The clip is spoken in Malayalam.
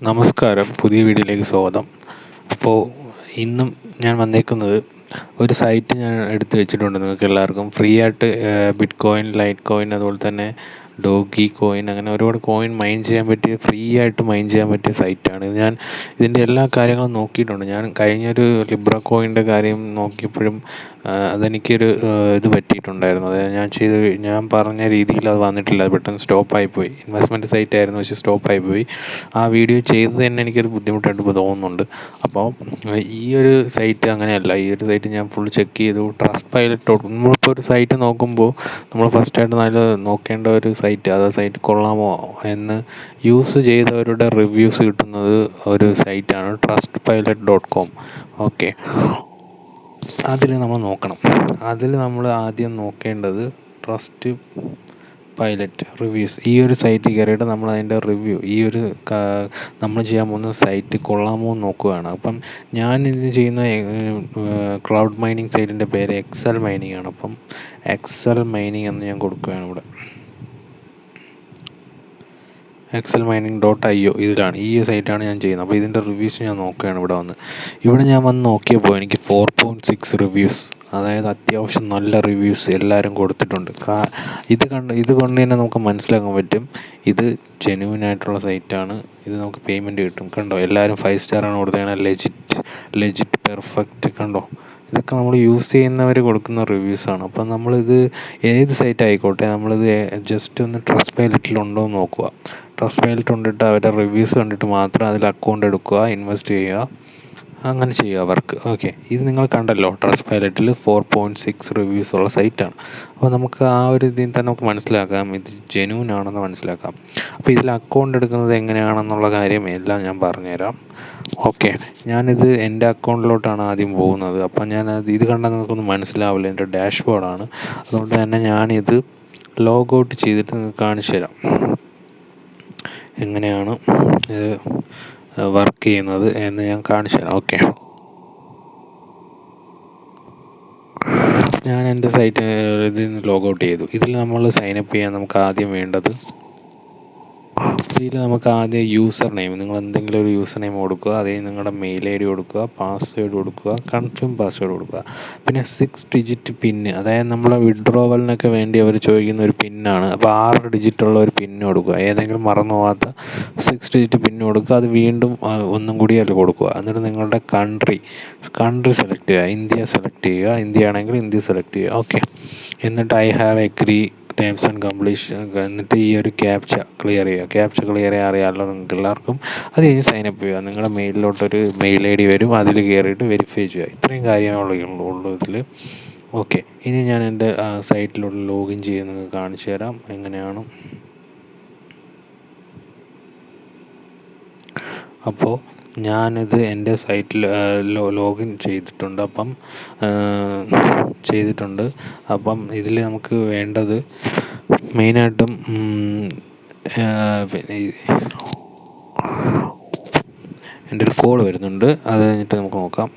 നമസ്കാരം, പുതിയ വീഡിയോയിലേക്ക് സ്വാഗതം. അപ്പോൾ ഇന്നും ഞാൻ വന്നേക്കുന്നത് ഒരു സൈറ്റ് ഞാൻ എടുത്ത് വെച്ചിട്ടുണ്ട് നിങ്ങൾക്ക് എല്ലാവർക്കും ഫ്രീ ആയിട്ട്. ബിറ്റ് കോയിൻ, ലൈറ്റ് കോയിൻ, അതുപോലെ തന്നെ ഡോഗി കോയിൻ, അങ്ങനെ ഒരുപാട് കോയിൻ മൈൻ ചെയ്യാൻ പറ്റിയ, ഫ്രീ ആയിട്ട് മൈൻ ചെയ്യാൻ പറ്റിയ സൈറ്റാണ്. ഞാൻ ഇതിൻ്റെ എല്ലാ കാര്യങ്ങളും നോക്കിയിട്ടുണ്ട്. ഞാൻ കഴിഞ്ഞൊരു ലിബ്ര കോയിൻ്റെ കാര്യം നോക്കിയപ്പോഴും അതെനിക്കൊരു ഇത് പറ്റിയിട്ടുണ്ടായിരുന്നു. അതായത് ഞാൻ പറഞ്ഞ രീതിയിൽ അത് വന്നിട്ടില്ല. പെട്ടെന്ന് സ്റ്റോപ്പായിപ്പോയി. ഇൻവെസ്റ്റ്മെൻറ്റ് സൈറ്റ് ആയിരുന്നു, പക്ഷേ സ്റ്റോപ്പായിപ്പോയി. ആ വീഡിയോ ചെയ്തത് തന്നെ എനിക്കൊരു ബുദ്ധിമുട്ടായിട്ട് ഇപ്പോൾ തോന്നുന്നുണ്ട്. അപ്പോൾ ഈ ഒരു സൈറ്റ് അങ്ങനെയല്ല. ഈ ഒരു സൈറ്റ് ഞാൻ ഫുൾ ചെക്ക് ചെയ്തു. ട്രസ്റ്റ് പൈലറ്റ്, നമ്മളിപ്പോൾ ഒരു സൈറ്റ് നോക്കുമ്പോൾ നമ്മൾ ഫസ്റ്റായിട്ട് നല്ല നോക്കേണ്ട ഒരു സൈറ്റ്, അത് സൈറ്റ് കൊള്ളാമോ എന്ന് യൂസ് ചെയ്തവരുടെ റിവ്യൂസ് കിട്ടുന്നത് ഒരു സൈറ്റാണ് trustpilot.com. ഓക്കെ, അതിൽ നമ്മൾ നോക്കണം. അതിൽ നമ്മൾ ആദ്യം നോക്കേണ്ടത് ട്രസ്റ്റ് പൈലറ്റ് റിവ്യൂസ്. ഈ ഒരു സൈറ്റിൽ കയറിയിട്ട് നമ്മൾ അതിൻ്റെ റിവ്യൂ, ഈ ഒരു നമ്മൾ ചെയ്യാൻ പോകുന്ന സൈറ്റ് കൊള്ളാമോ എന്ന് നോക്കുകയാണ്. അപ്പം ഞാൻ ഇത് ചെയ്യുന്ന ക്ലൗഡ് മൈനിങ് സൈറ്റിൻ്റെ പേര് എക്സൽ മൈനിങ് ആണ്. അപ്പം എക്സൽ മൈനിങ് എന്ന് ഞാൻ കൊടുക്കുകയാണ് ഇവിടെ. excelmining.io ഇതിലാണ്, ഈ സൈറ്റാണ് ഞാൻ ചെയ്യുന്നത്. അപ്പോൾ ഇതിൻ്റെ റിവ്യൂസ് ഞാൻ നോക്കുകയാണ് ഇവിടെ ഞാൻ വന്ന് നോക്കിയപ്പോൾ എനിക്ക് 4.6 റിവ്യൂസ്, അതായത് അത്യാവശ്യം നല്ല റിവ്യൂസ് എല്ലാവരും കൊടുത്തിട്ടുണ്ട്. ഇത് കൊണ്ട് തന്നെ നമുക്ക് മനസ്സിലാക്കാൻ പറ്റും ഇത് ജെന്യൂൻ ആയിട്ടുള്ള സൈറ്റാണ്. ഇത് നമുക്ക് പേയ്മെൻറ്റ് കിട്ടും. കണ്ടോ, എല്ലാവരും 5 സ്റ്റാറാണ് കൊടുത്തത്. Legit perfect. കണ്ടോ, ഇതൊക്കെ നമ്മൾ യൂസ് ചെയ്യുന്നവർ കൊടുക്കുന്ന റിവ്യൂസാണ്. അപ്പം നമ്മളിത് ഏത് സൈറ്റ് ആയിക്കോട്ടെ, നമ്മളിത് ജസ്റ്റ് ഒന്ന് ട്രസ്റ്റ് പൈലറ്റിലുണ്ടോ എന്ന് നോക്കുക. ട്രസ്റ്റ് പൈലറ്റ് കൊണ്ടിട്ട് അവരുടെ റിവ്യൂസ് കണ്ടിട്ട് മാത്രം അതിൽ അക്കൗണ്ട് എടുക്കുക, ഇൻവെസ്റ്റ് ചെയ്യുക, അങ്ങനെ ചെയ്യുക വർക്ക്. ഓക്കെ, ഇത് നിങ്ങൾ കണ്ടല്ലോ, ട്രസ്റ്റ് പൈലറ്റിൽ 4.6 റിവ്യൂസ് ഉള്ള സൈറ്റാണ്. അപ്പോൾ നമുക്ക് ആ ഒരു ഇതിൽ തന്നെ നമുക്ക് മനസ്സിലാക്കാം ഇത് ജെന്യൂൻ ആണെന്ന് മനസ്സിലാക്കാം. അപ്പോൾ ഇതിൽ അക്കൗണ്ട് എടുക്കുന്നത് എങ്ങനെയാണെന്നുള്ള കാര്യം എല്ലാം ഞാൻ പറഞ്ഞുതരാം. ഓക്കെ, ഞാനിത് എൻ്റെ അക്കൗണ്ടിലോട്ടാണ് ആദ്യം പോകുന്നത്. അപ്പം ഇത് കണ്ടാൽ നിങ്ങൾക്കൊന്നും മനസ്സിലാവില്ല. എൻ്റെ ഡാഷ്ബോർഡാണ്. അതുകൊണ്ട് തന്നെ ഞാനിത് ലോഗ് ഔട്ട് ചെയ്തിട്ട് നിങ്ങൾക്ക് കാണിച്ചു തരാം എങ്ങനെയാണ് ഇത് വർക്ക് ചെയ്യുന്നത് എന്ന് ഞാൻ കാണിച്ചു തരാം. ഓക്കെ, ഞാൻ എൻ്റെ സൈറ്റ് ഇതിൽ നിന്ന് ലോഗ് ഔട്ട് ചെയ്തു. ഇതിൽ നമ്മൾ സൈനപ്പ് ചെയ്യാൻ നമുക്ക് ആദ്യം വേണ്ടത്, ഇതിൽ നമുക്ക് ആദ്യം യൂസർ നെയിം, നിങ്ങൾ എന്തെങ്കിലും ഒരു യൂസർ നെയിം കൊടുക്കുക, അതിൽ നിങ്ങളുടെ മെയിൽ ഐ ഡി കൊടുക്കുക, പാസ്വേഡ് കൊടുക്കുക, കൺഫേം പാസ്വേഡ് കൊടുക്കുക. പിന്നെ 6 ഡിജിറ്റ് പിന്ന്, അതായത് നമ്മളെ വിഡ്രോവലിനൊക്കെ വേണ്ടി അവർ ചോദിക്കുന്ന ഒരു പിന്നാണ്. അപ്പോൾ 6 ഡിജിറ്റുള്ള ഒരു പിന്ന് കൊടുക്കുക. ഏതെങ്കിലും മറന്നു പോകാത്ത 6 ഡിജിറ്റ് പിന്ന് കൊടുക്കുക. അത് വീണ്ടും ഒന്നും കൂടി അതിൽ കൊടുക്കുക. എന്നിട്ട് നിങ്ങളുടെ കൺട്രി സെലക്ട് ചെയ്യുക. ഇന്ത്യ സെലക്ട് ചെയ്യുക. ഇന്ത്യ ആണെങ്കിൽ ഇന്ത്യ സെലക്ട് ചെയ്യുക. ഓക്കെ, എന്നിട്ട് I have agree terms and completion. എന്നിട്ട് ഈ ഒരു ക്യാപ്ച ക്ലിയർ ചെയ്യാൻ അറിയാമല്ലോ നിങ്ങൾക്ക് എല്ലാവർക്കും. അത് കഴിഞ്ഞ് സൈനപ്പ് ചെയ്യുക. നിങ്ങളുടെ മെയിലിലോട്ടൊരു മെയിൽ ഐ ഡി വരും, അതിൽ കയറിയിട്ട് വെരിഫൈ ചെയ്യുക. ഇത്രയും കാര്യങ്ങളുള്ളൂ ഇതിൽ. ഓക്കെ, ഇനി ഞാൻ എൻ്റെ സൈറ്റിലോട്ട് ലോഗിൻ ചെയ്ത് നിങ്ങൾക്ക് കാണിച്ചു തരാം എങ്ങനെയാണ്. അപ്പോൾ ഞാനിത് എൻ്റെ സൈറ്റിൽ ലോഗിൻ ചെയ്തിട്ടുണ്ട്. അപ്പം ഇതിൽ നമുക്ക് വേണ്ടത് മെയിനായിട്ടും എൻ്റെ ഒരു കോൾ വരുന്നുണ്ട്, അത് കഴിഞ്ഞിട്ട് നമുക്ക് നോക്കാം.